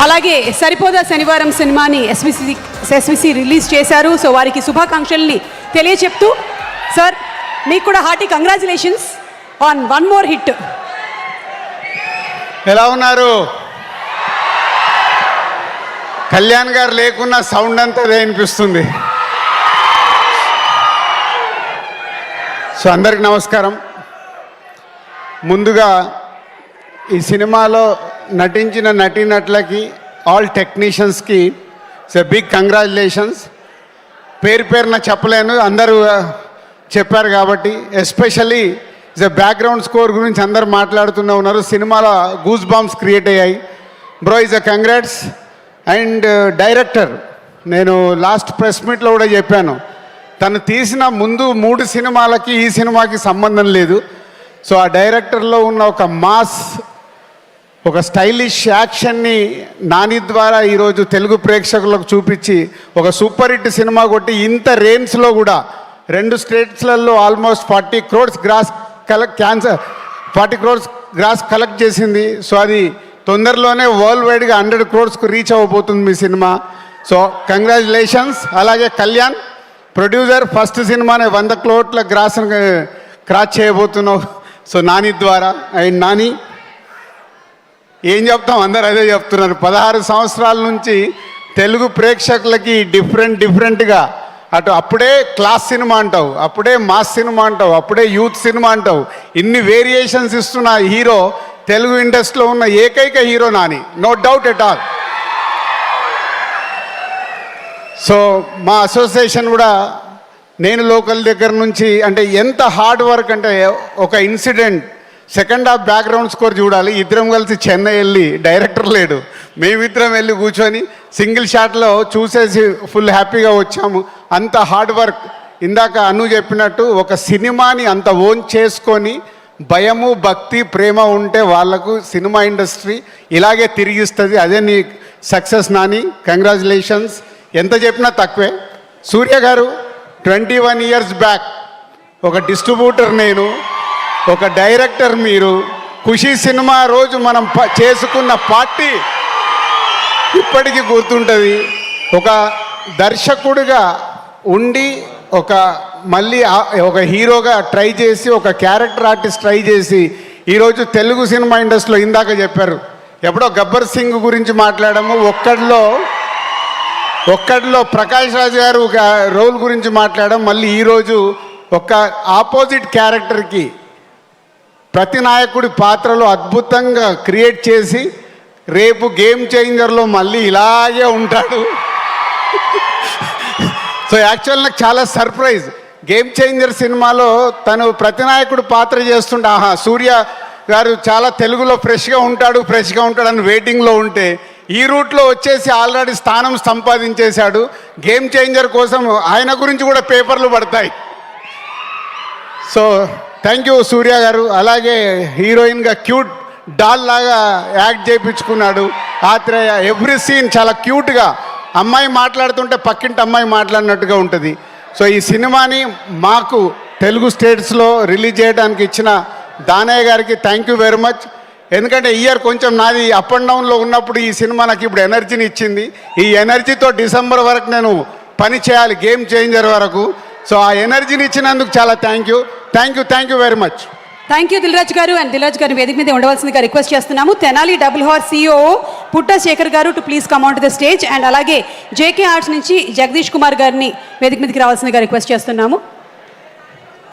అలాగే సరిపోదా శనివారం సినిమాని ఎస్విసి రిలీజ్ చేశారు. సో వారికి శుభాకాంక్షల్ని తెలియచెప్తూ సార్ మీకు కూడా hearty congratulations on one more hit. ఎలా ఉన్నారు? కళ్యాణ్ గారు లేకున్నా సౌండ్ అంతా వినిపిస్తుంది. సో అందరికి నమస్కారం. ముందుగా ఈ సినిమాలో నటించిన నటీనటులకి ఆల్ టెక్నీషియన్స్కి బిగ్ కంగ్రాచులేషన్స్. పేరు పేరున చెప్పలేను, అందరూ చెప్పారు కాబట్టి. ఎస్పెషల్లీ బ్యాక్గ్రౌండ్ స్కోర్ గురించి అందరు మాట్లాడుతూనే ఉన్నారు. సినిమాలో గూస్ బాంబ్స్ క్రియేట్ అయ్యాయి. Bro is a congrats. And director, నేను లాస్ట్ ప్రెస్ మీట్లో కూడా చెప్పాను, తను తీసిన ముందు 3 సినిమాలకి ఈ సినిమాకి సంబంధం లేదు. సో ఆ డైరెక్టర్లో ఉన్న ఒక మాస్, ఒక స్టైలిష్ యాక్షన్ని నాని ద్వారా ఈరోజు తెలుగు ప్రేక్షకులకు చూపించి ఒక సూపర్ హిట్ సినిమా కొట్టి ఇంత రేంజ్లో కూడా 2 స్టేట్స్లలో ఆల్మోస్ట్ 40 crores గ్రాస్ కలెక్ట్ చేసింది. సో అది తొందరలోనే వరల్డ్ వైడ్గా 100 crores రీచ్ అవ్వబోతుంది మీ సినిమా. So congratulations. అలాగే కళ్యాణ్ ప్రొడ్యూసర్, ఫస్ట్ సినిమానే 100 crores క్రాస్ చేయబోతున్నావు. సో నాని ద్వారా. అండ్ నాని ఏం చెప్తాం, అందరు అదే చెప్తున్నారు. 16 సంవత్సరాల నుంచి తెలుగు ప్రేక్షకులకి డిఫరెంట్గా అటు అప్పుడే క్లాస్ సినిమా అంటావు, అప్పుడే మాస్ సినిమా అంటావు, అప్పుడే యూత్ సినిమా అంటావు, ఇన్ని వేరియేషన్స్ ఇస్తున్న హీరో తెలుగు ఇండస్ట్రీలో ఉన్న ఏకైక hero Nani, no doubt at all. So మా అసోసియేషన్ కూడా నేను లోకల్ దగ్గర నుంచి, అంటే ఎంత హార్డ్ వర్క్ అంటే, ఒక incident second half background score చూడాలి. ఇద్దరం కలిసి చెన్నై వెళ్ళి, డైరెక్టర్ లేడు, మేమిద్దరం వెళ్ళి కూర్చొని సింగిల్ షాట్లో చూసేసి ఫుల్ హ్యాపీగా వచ్చాము. అంత హార్డ్ వర్క్. ఇందాక అను చెప్పినట్టు ఒక సినిమాని అంత ఓన్ చేసుకొని భయము, భక్తి, ప్రేమ ఉంటే వాళ్లకు సినిమా ఇండస్ట్రీ ఇలాగే తిరిగిస్తుంది. అదే నీ సక్సెస్ నాని. కంగ్రాచులేషన్స్. ఎంత చెప్పినా తక్కువే. సూర్య గారు 21 years బ్యాక్ ఒక డిస్ట్రిబ్యూటర్ నేను, ఒక డైరెక్టర్ మీరు. ఖుషీ సినిమా రోజు మనం చేసుకున్న పార్టీ ఇప్పటికీ గుర్తుంటుంది. ఒక దర్శకుడిగా ఉండి మళ్ళీ ఒక హీరోగా ట్రై చేసి, ఒక క్యారెక్టర్ ఆర్టిస్ట్ ట్రై చేసి ఈరోజు తెలుగు సినిమా ఇండస్ట్రీలో, ఇందాక చెప్పారు ఎప్పుడో గబ్బర్ సింగ్ గురించి మాట్లాడాము, ఒక్కడిలో ప్రకాష్ రాజ్ గారు ఒక రోల్ గురించి మాట్లాడాం. మళ్ళీ ఈరోజు ఒక ఆపోజిట్ క్యారెక్టర్కి ప్రతి నాయకుడి పాత్రలో అద్భుతంగా క్రియేట్ చేసి రేపు గేమ్ చేంజర్లో మళ్ళీ ఇలాగే ఉంటాడు. సో యాక్చువల్ నాకు చాలా సర్ప్రైజ్. గేమ్ చేంజర్ సినిమాలో తను ప్రతినాయకుడు పాత్ర చేస్తుంటే, ఆహా సూర్య గారు చాలా తెలుగులో ఫ్రెష్గా ఉంటాడు అని వెయిటింగ్లో ఉంటే, ఈ రూట్లో వచ్చేసి ఆల్రెడీ స్థానం సంపాదించేశాడు. గేమ్ చేంజర్ కోసం ఆయన గురించి కూడా పేపర్లు పడతాయి. సో థ్యాంక్ యూ సూర్య గారు. అలాగే హీరోయిన్గా క్యూట్ డాల్ లాగా యాక్ట్ చేయించుకున్నాడు. ఆత్రేయ ఎవ్రీ సీన్ చాలా క్యూట్గా, అమ్మాయి మాట్లాడుతుంటే పక్కింటి అమ్మాయి మాట్లాడినట్టుగా ఉంటుంది. సో ఈ సినిమాని మాకు తెలుగు స్టేట్స్లో రిలీజ్ చేయడానికి ఇచ్చిన దానయ్య గారికి థ్యాంక్ యూ వెరీ మచ్. ఎందుకంటే ఇయర్ కొంచెం నాది అప్ అండ్ డౌన్లో ఉన్నప్పుడు ఈ సినిమా నాకు ఇప్పుడు ఎనర్జీని ఇచ్చింది. ఈ ఎనర్జీతో డిసెంబర్ వరకు నేను పని చేయాలి, గేమ్ చేంజర్ వరకు. సో ఆ ఎనర్జీని ఇచ్చినందుకు చాలా thank you very much. Thank you Dilraj గారు. అండ్ దిల్రాజ్ గారు వేదిక మీద ఉండవలసిందిగా రిక్వెస్ట్ చేస్తున్నాము. తెనాలి డబుల్ హార్ CEO పుట్ట శేఖర్ గారు to please come on to the stage. And అలాగే JK ఆర్ట్స్ నుంచి జగదీష్ కుమార్ గారిని వేదిక మీదకి రావాల్సిందిగా రిక్వెస్ట్ చేస్తున్నాము.